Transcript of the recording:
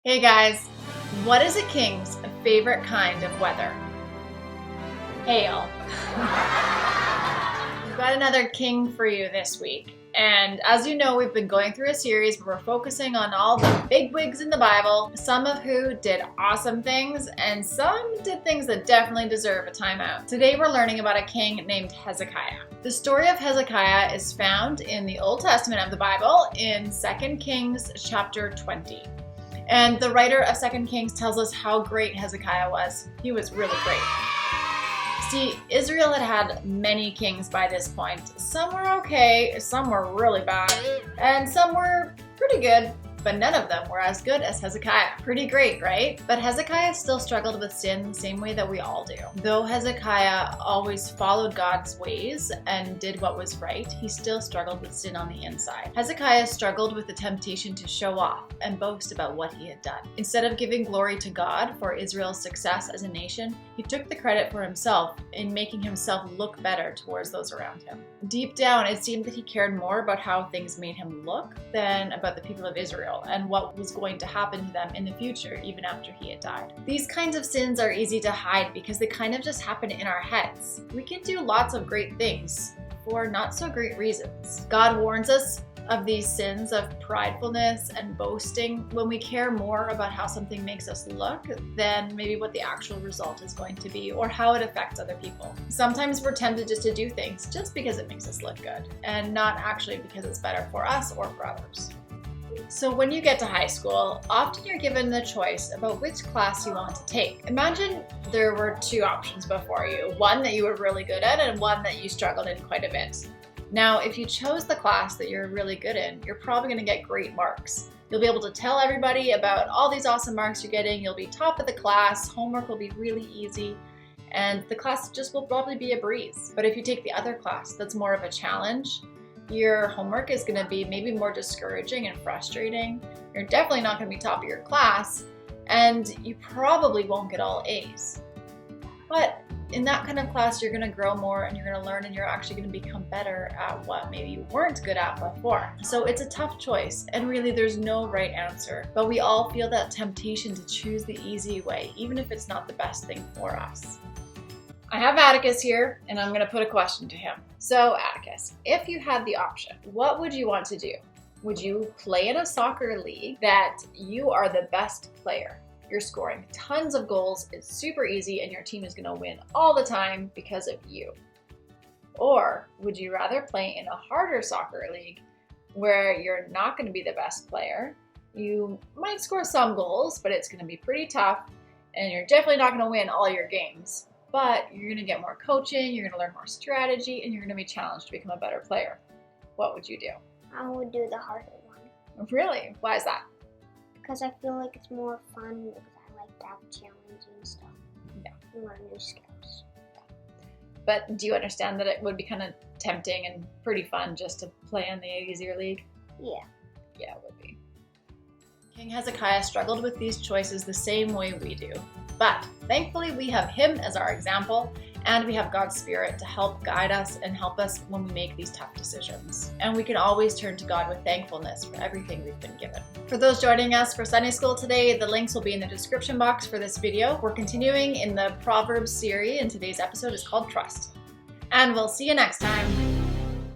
Hey guys, what is a king's favorite kind of weather? Hail. We've got another king for you this week. And as you know, we've been going through a series where we're focusing on all the bigwigs in the Bible, some of who did awesome things, and some did things that definitely deserve a timeout. Today we're learning about a king named Hezekiah. The story of Hezekiah is found in the Old Testament of the Bible in 2 Kings chapter 20. And the writer of 2 Kings tells us how great Hezekiah was. He was really great. See, Israel had had many kings by this point. Some were okay, some were really bad, and some were pretty good, but none of them were as good as Hezekiah. Pretty great, right? But Hezekiah still struggled with sin the same way that we all do. Though Hezekiah always followed God's ways and did what was right, he still struggled with sin on the inside. Hezekiah struggled with the temptation to show off and boast about what he had done. Instead of giving glory to God for Israel's success as a nation, he took the credit for himself in making himself look better towards those around him. Deep down, it seemed that he cared more about how things made him look than about the people of Israel and what was going to happen to them in the future, even after he had died. These kinds of sins are easy to hide because they kind of just happen in our heads. We can do lots of great things for not so great reasons. God warns us of these sins of pridefulness and boasting when we care more about how something makes us look than maybe what the actual result is going to be or how it affects other people. Sometimes we're tempted just to do things just because it makes us look good and not actually because it's better for us or for others. So when you get to high school, often you're given the choice about which class you want to take. Imagine there were two options before you, one that you were really good at and one that you struggled in quite a bit. Now, if you chose the class that you're really good in, you're probably going to get great marks. You'll be able to tell everybody about all these awesome marks you're getting. You'll be top of the class. Homework will be really easy. And the class just will probably be a breeze. But if you take the other class that's more of a challenge, your homework is going to be maybe more discouraging and frustrating. You're definitely not going to be top of your class. And you probably won't get all A's. But in that kind of class, you're going to grow more and you're going to learn and you're actually going to become better at what maybe you weren't good at before. So it's a tough choice and really there's no right answer, but we all feel that temptation to choose the easy way, even if it's not the best thing for us. I have Atticus here and I'm going to put a question to him. So Atticus, if you had the option, what would you want to do? Would you play in a soccer league that you are the best player? You're scoring tons of goals, it's super easy, and your team is going to win all the time because of you? Or would you rather play in a harder soccer league where you're not going to be the best player? You might score some goals, but it's going to be pretty tough, and you're definitely not going to win all your games. But you're going to get more coaching, you're going to learn more strategy, and you're going to be challenged to become a better player. What would you do? I would do the harder one. Really? Why is that? Because I feel like it's more fun because I like to have challenging stuff. Yeah. And learn new skills. But do you understand that it would be kind of tempting and pretty fun just to play in the easier league? Yeah. Yeah, it would be. King Hezekiah struggled with these choices the same way we do. But thankfully we have him as our example, and we have God's Spirit to help guide us and help us when we make these tough decisions. And we can always turn to God with thankfulness for everything we've been given. For those joining us for Sunday School today, the links will be in the description box for this video. We're continuing in the Proverbs series, and today's episode is called Trust. And we'll see you next time.